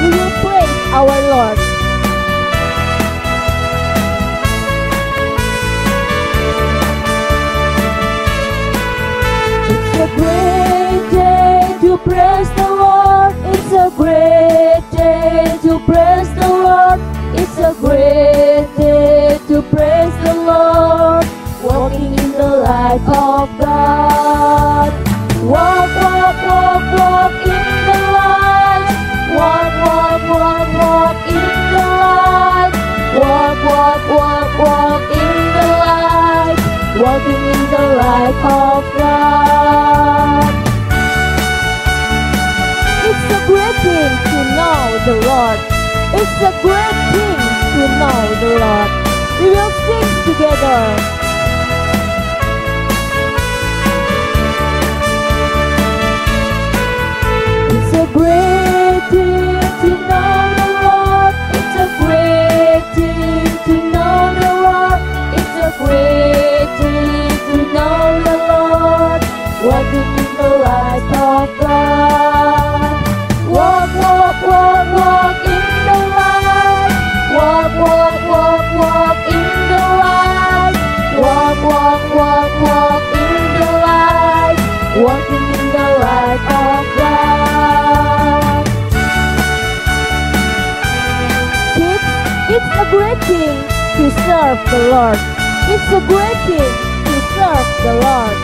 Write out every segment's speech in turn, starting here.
we will praise our Lord. It's a great day to praise the Lord. It's a great day to praise the Lord. It's a great day to praise the Lord. Walking in the light of God. Walk, walk, walk, walk in the light. Walk, walk, walk, walk in the light. Walk, walk, walk, walk in the light. Walking in the light of God. It's a great thing to know the Lord. It's a great thing to know the Lord. We will sing together. It's a great thing to know the Lord. It's a great thing to know the Lord. It's a great thing to know the Lord. Walking in the light of God. Walk, walk, walk, walk in the light. Walk, walk, walk, walk in the light. Walk, walk, walk, walk in the light. Walking in the light of God. Kids, it's a great thing to serve the Lord. It's a great thing to serve the Lord.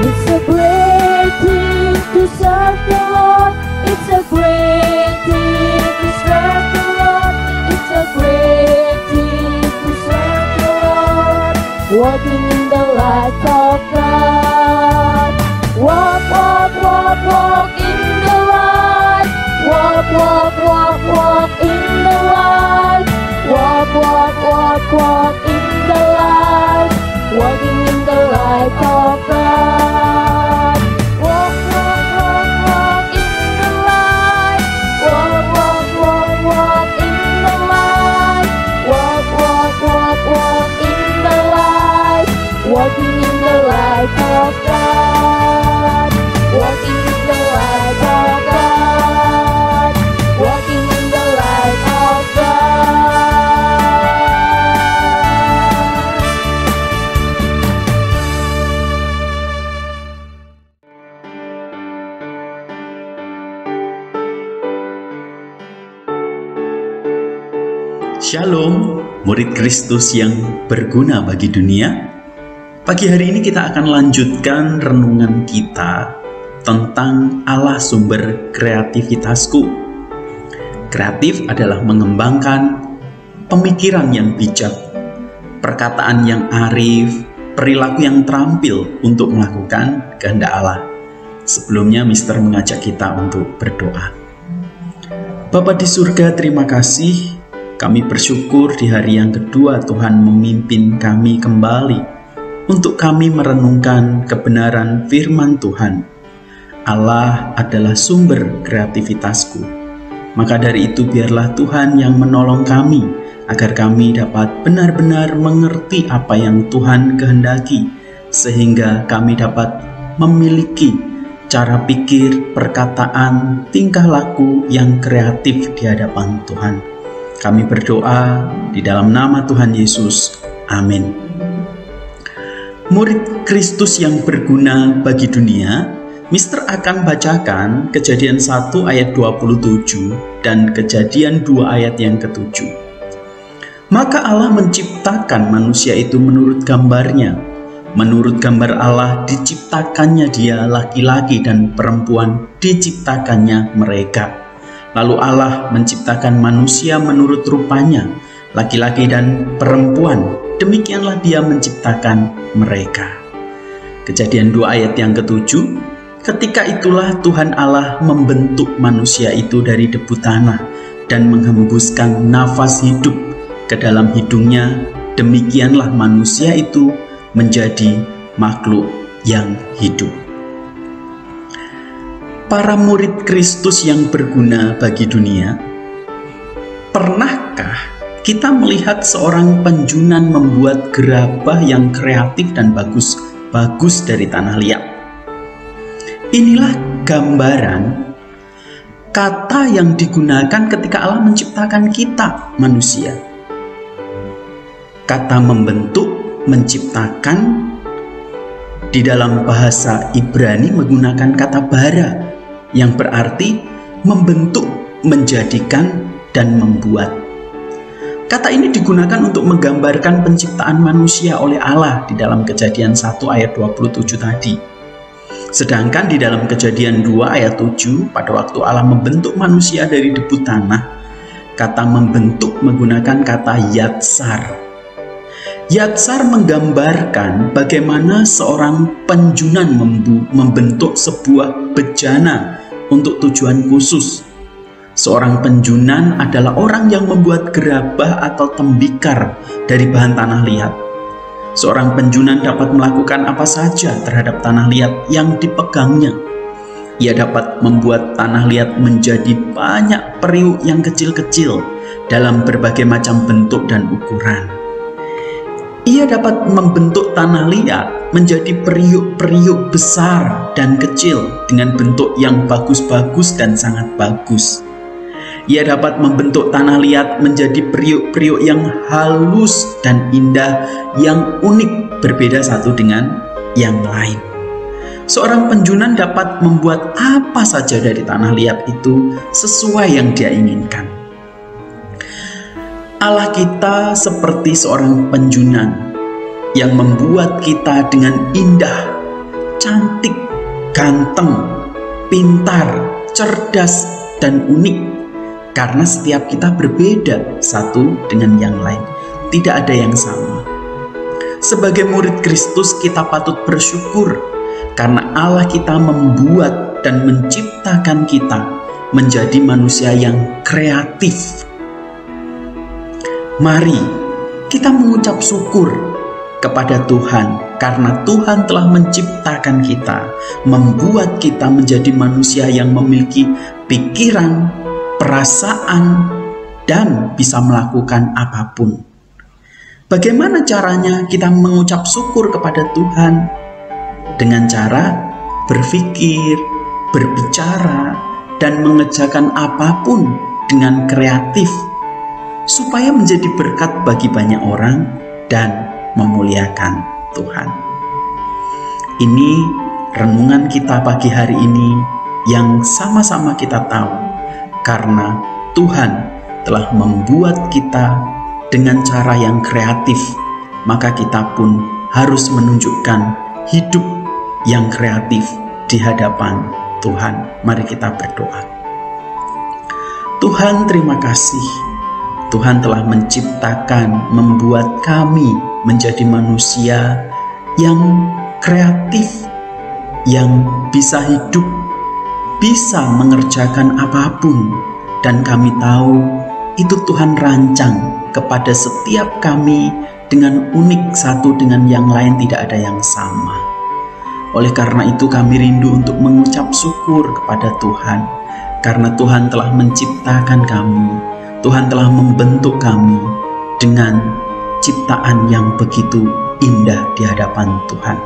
It's a great thing to serve the Lord. It's a great thing to serve the Lord. It's a great thing to serve the Lord. Walking in the light of God. Walk, walk, walk, walk in the light. Walk, walk, walk, walk in the light. Walk, walk, walk, walk in the light. Walking in the light of God. Walk, walk, walk, walk in the light. Walk, walk, walk, walk in the light. Walk, walk, walk, walk in the light. Walking in the light of God. Walking in the light of God. Walking in the light of God. Shalom, murid Kristus yang berguna bagi dunia. Pagi hari ini kita akan lanjutkan renungan kita tentang Allah sumber kreativitasku. Kreatif adalah mengembangkan pemikiran yang bijak, perkataan yang arif, perilaku yang terampil untuk melakukan kehendak Allah. Sebelumnya, Mister mengajak kita untuk berdoa. Bapa di surga, terima kasih. Kami bersyukur di hari yang kedua Tuhan memimpin kami kembali untuk kami merenungkan kebenaran firman Tuhan. Allah adalah sumber kreativitasku. Maka dari itu biarlah Tuhan yang menolong kami agar kami dapat benar-benar mengerti apa yang Tuhan kehendaki, sehingga kami dapat memiliki cara pikir, perkataan, tingkah laku yang kreatif di hadapan Tuhan. Kami berdoa di dalam nama Tuhan Yesus. Amin. Murid Kristus yang berguna bagi dunia, Mister akan bacakan Kejadian 1 ayat 27 dan Kejadian 2 ayat yang ke-7. Maka Allah menciptakan manusia itu menurut gambarnya. Menurut gambar Allah diciptakannya dia, laki-laki dan perempuan diciptakannya mereka. Lalu Allah menciptakan manusia menurut rupanya, laki-laki dan perempuan, demikianlah dia menciptakan mereka. Kejadian 2 ayat yang ke-7, ketika itulah Tuhan Allah membentuk manusia itu dari debu tanah dan menghembuskan nafas hidup ke dalam hidungnya, demikianlah manusia itu menjadi makhluk yang hidup. Para murid Kristus yang berguna bagi dunia, pernahkah kita melihat seorang penjunan membuat gerabah yang kreatif dan bagus bagus dari tanah liat. Inilah gambaran kata yang digunakan ketika Allah menciptakan kita manusia. Kata membentuk, menciptakan, di dalam bahasa Ibrani menggunakan kata bara, yang berarti membentuk, menjadikan, dan membuat. Kata ini digunakan untuk menggambarkan penciptaan manusia oleh Allah di dalam Kejadian 1 ayat 27 tadi. Sedangkan di dalam Kejadian 2 ayat 7, pada waktu Allah membentuk manusia dari debu tanah, kata membentuk menggunakan kata yatsar. Yatsar menggambarkan bagaimana seorang penjunan membentuk sebuah bejana untuk tujuan khusus. Seorang penjunan adalah orang yang membuat gerabah atau tembikar dari bahan tanah liat. Seorang penjunan dapat melakukan apa saja terhadap tanah liat yang dipegangnya. Ia dapat membuat tanah liat menjadi banyak periuk yang kecil-kecil dalam berbagai macam bentuk dan ukuran. Ia dapat membentuk tanah liat menjadi periuk-periuk besar dan kecil dengan bentuk yang bagus-bagus dan sangat bagus. Ia dapat membentuk tanah liat menjadi periuk-periuk yang halus dan indah, yang unik, berbeda satu dengan yang lain. Seorang penjunan dapat membuat apa saja dari tanah liat itu sesuai yang dia inginkan. Allah kita seperti seorang penjunan yang membuat kita dengan indah, cantik, ganteng, pintar, cerdas, dan unik. Karena setiap kita berbeda satu dengan yang lain, tidak ada yang sama. Sebagai murid Kristus, kita patut bersyukur karena Allah kita membuat dan menciptakan kita menjadi manusia yang kreatif. Mari kita mengucap syukur kepada Tuhan karena Tuhan telah menciptakan kita, membuat kita menjadi manusia yang memiliki pikiran, perasaan, dan bisa melakukan apapun. Bagaimana caranya kita mengucap syukur kepada Tuhan? Dengan cara berpikir, berbicara, dan mengerjakan apapun dengan kreatif, supaya menjadi berkat bagi banyak orang dan memuliakan Tuhan. Ini renungan kita pagi hari ini yang sama-sama kita tahu, karena Tuhan telah membuat kita dengan cara yang kreatif, maka kita pun harus menunjukkan hidup yang kreatif di hadapan Tuhan. Mari kita berdoa. Tuhan, terima kasih. Tuhan telah menciptakan, membuat kami menjadi manusia yang kreatif, yang bisa hidup, bisa mengerjakan apapun, dan kami tahu itu Tuhan rancang kepada setiap kami dengan unik, satu dengan yang lain tidak ada yang sama. Oleh karena itu kami rindu untuk mengucap syukur kepada Tuhan, karena Tuhan telah menciptakan kami, Tuhan telah membentuk kami dengan ciptaan yang begitu indah di hadapan Tuhan.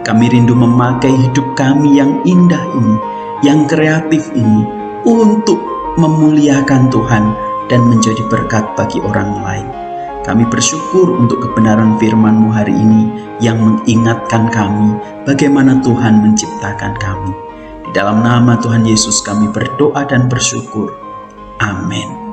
Kami rindu memakai hidup kami yang indah ini, yang kreatif ini, untuk memuliakan Tuhan dan menjadi berkat bagi orang lain. Kami bersyukur untuk kebenaran firman-Mu hari ini yang mengingatkan kami bagaimana Tuhan menciptakan kami. Di dalam nama Tuhan Yesus kami berdoa dan bersyukur. Amin.